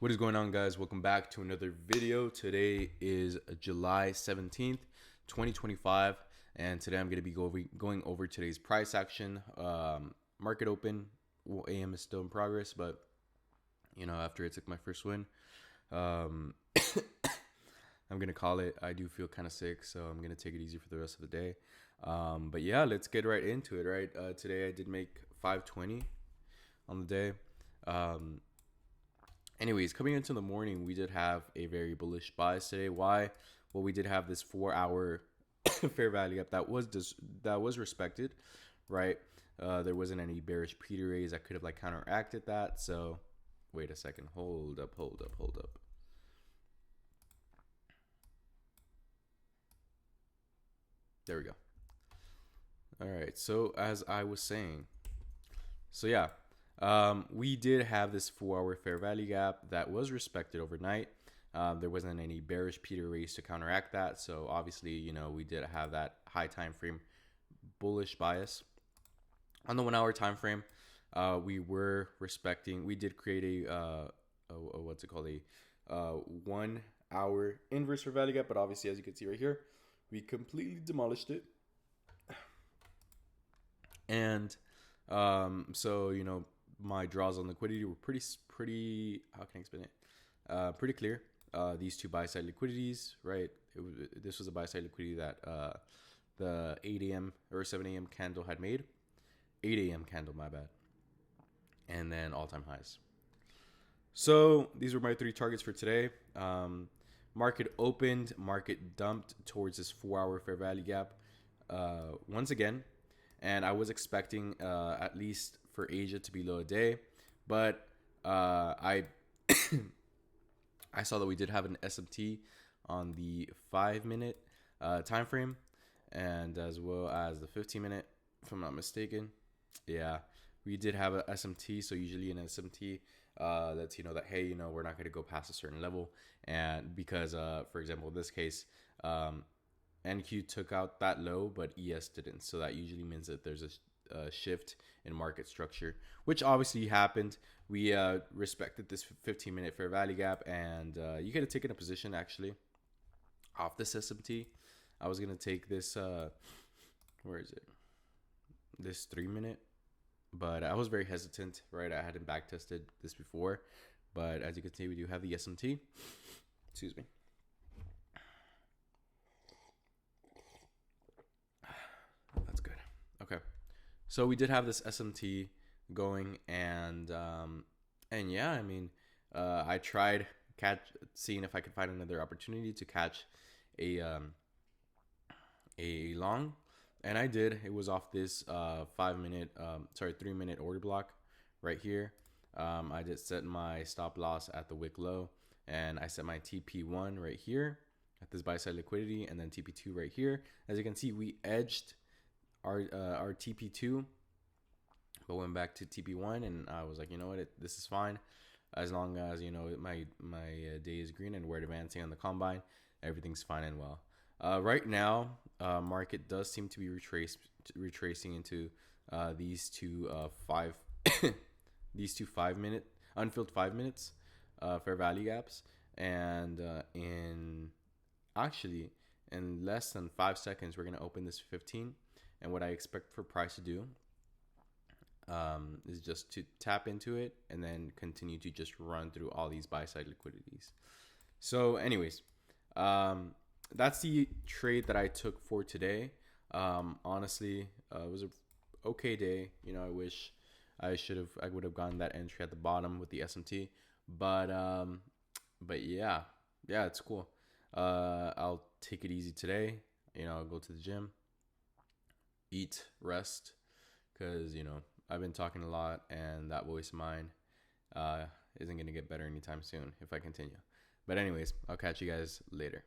What is going on, guys? Welcome back to another video. Today is July 17th, 2025, and today I'm going to be going over today's price action. Market open. Well, AM is still in progress, but after I took my first win, I'm going to call it. I do feel kind of sick, so I'm going to take it easy for the rest of the day. But yeah, let's get right into it, right? Today I did make 520 on the day. Anyways, coming into the morning, we did have a very bullish bias today. Why? Well, we did have this 4-hour fair value gap that was respected, right? There wasn't any bearish Peter raise that could have counteracted that. So, wait a second. Hold up. There we go. All right. So as I was saying, yeah. We did have this 4-hour fair value gap that was respected overnight. There wasn't any bearish Peter raise to counteract that. So obviously, we did have that high time frame bullish bias. On the 1-hour time frame, we did create a 1-hour inverse fair value gap. But obviously, as you can see right here, we completely demolished it. And so, my draws on liquidity were pretty how can I explain it? Pretty clear. These two buy side liquidities, right? This was a buy side liquidity that the 8 a.m. or 7 a.m. candle had made. 8 a.m. candle, my bad. And then all-time highs. So these were my 3 targets for today. Market opened, market dumped towards this 4-hour fair value gap once again. And I was expecting at least for Asia to be low a day, but I I saw that we did have an SMT on the 5-minute time frame, and as well as the 15-minute, if I'm not mistaken. Yeah, we did have a SMT. So usually an SMT lets you know that, hey, we're not going to go past a certain level, and because for example, in this case, NQ took out that low, but ES didn't. So that usually means that there's a shift in market structure, which obviously happened. We respected this 15-minute fair value gap, and you could have taken a position actually off this SMT. I was gonna take this where is it? This 3-minute, but I was very hesitant, right? I hadn't back tested this before, but as you can see, we do have the SMT. Excuse me. That's good. Okay. So we did have this SMT going, and yeah, I mean, I tried seeing if I could find another opportunity to catch a long, and I did. It was off this 3-minute order block right here. I did set my stop loss at the wick low, and I set my TP1 right here at this buy side liquidity, and then TP2 right here. As you can see, we edged our TP2, but went back to TP1, and I was like, you know what, this is fine as long as my day is green and we're advancing on the combine. Everything's fine and well. Right now, market does seem to be retracing into these two 5-minute unfilled 5 minutes fair value gaps, and in less than 5 seconds, we're gonna open this 15. And what I expect for price to do is just to tap into it and then continue to just run through all these buy side liquidities. So anyways, that's the trade that I took for today. Honestly, it was a okay day. I wish I would have gotten that entry at the bottom with the SMT, but yeah, it's cool. I'll take it easy today. I'll go to the gym, eat, rest, because I've been talking a lot, and that voice of mine isn't going to get better anytime soon if I continue. But anyways, I'll catch you guys later.